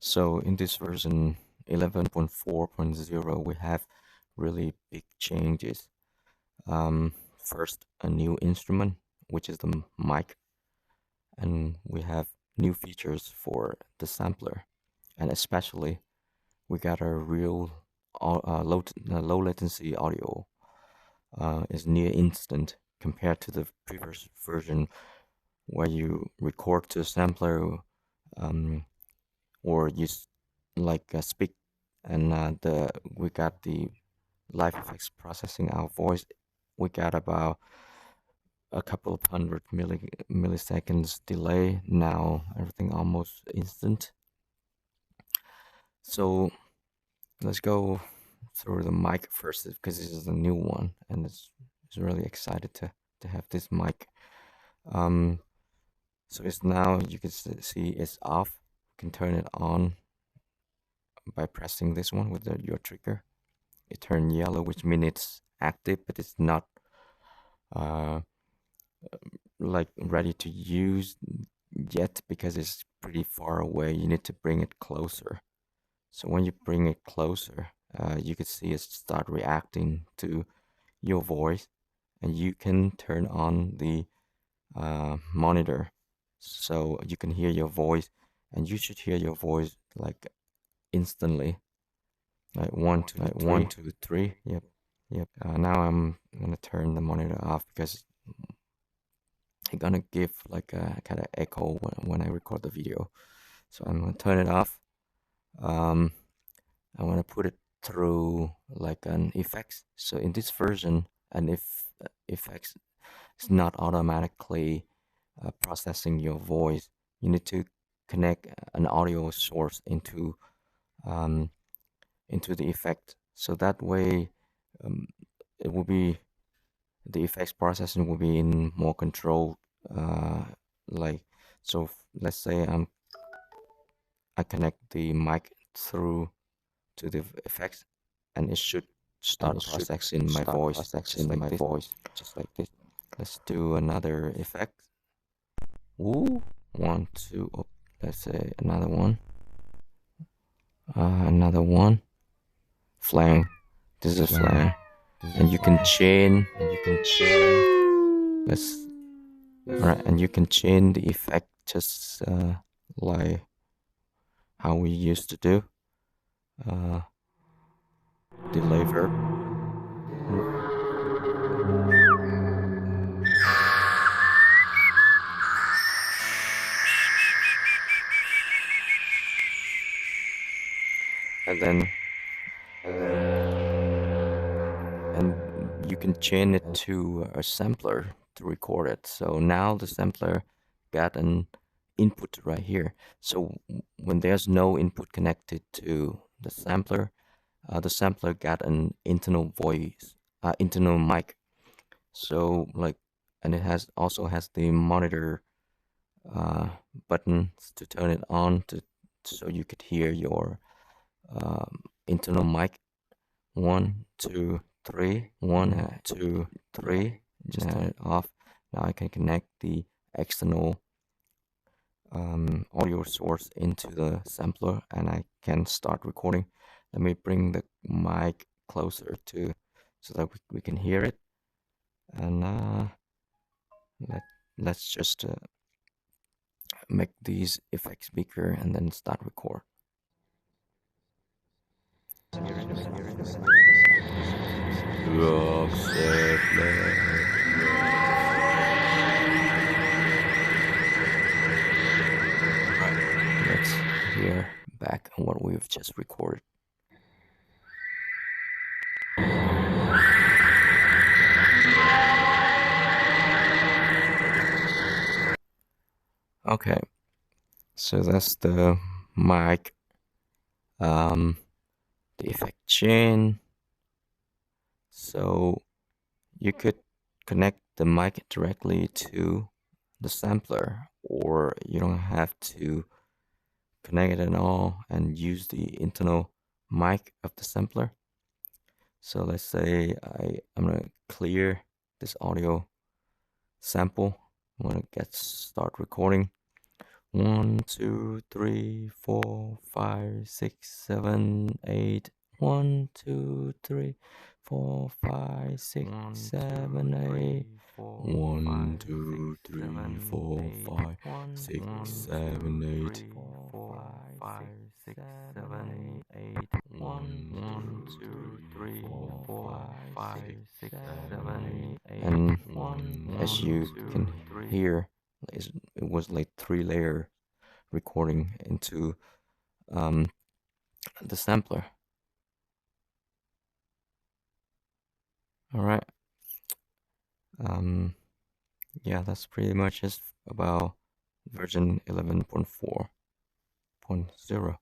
So in this version 11.4.0, we have really big changes. First, a new instrument, which is the mic, and we have new features for the sampler, and especially we got a real low latency audio. Is near instant compared to the previous version where you record to a sampler, or you speak, and we got the LiveFx processing our voice. We got about a couple of hundred milliseconds delay. Now everything almost instant. So let's go through the mic first, because this is a new one, and it's really excited to have this mic. So it's now, you can see it's off. You can turn it on by pressing this one with your trigger. It turns yellow, which means it's active, but it's not like ready to use yet, because it's pretty far away. You need to bring it closer. So when you bring it closer, you can see it start reacting to your voice, and you can turn on the monitor so you can hear your voice, and you should hear your voice like instantly, like 1 2 3. Yep. Now I'm gonna turn the monitor off, because it's gonna give like a kind of echo when I record the video. So I'm gonna turn it off. I want to put it through like an effects. So in this version, an effects is not automatically processing your voice. You need to connect an audio source into the effect, so that way it will be, the effects processing will be in more control. Like, so let's say I connect the mic through to the effects, and it should start processing my voice, just like this. Let's do another effect. Ooh, 1 2. Oh, let's say another one. Another one. Flang. This is a flang, and you can chain. Let's. Alright, and you can chain the effect just like how we used to do. Delay verb. And then you can chain it to a sampler to record it. So now the sampler got an input right here. So when there's no input connected to the sampler got an internal voice, internal mic. So like, and it also has the monitor buttons to turn it on, so you could hear your internal mic. 1 2 3. 1 2 3. Just turn it off. Now I can connect the external audio source into the sampler, and I can start recording. Let me bring the mic closer to, so that we can hear it. And let's just make these effects bigger and then start record. Let's hear back on what we've just recorded. Okay, so that's the mic, the effect chain. So you could connect the mic directly to the sampler, or you don't have to connect it at all and use the internal mic of the sampler. So let's say I'm gonna clear this audio sample. I'm gonna start recording. 1, 2, 3, 4, 5, 6, 7, 8. 1, 2, 3, 4, 5, 6, 7, 8. 1, 2, 3, 4, 5, 6, 7, 8. 1, 2, 3, 4, 5, 6, 7, 8. And as you can hear, it was like 3-layer recording into the sampler. All right. Yeah, that's pretty much it about version 11.4.0.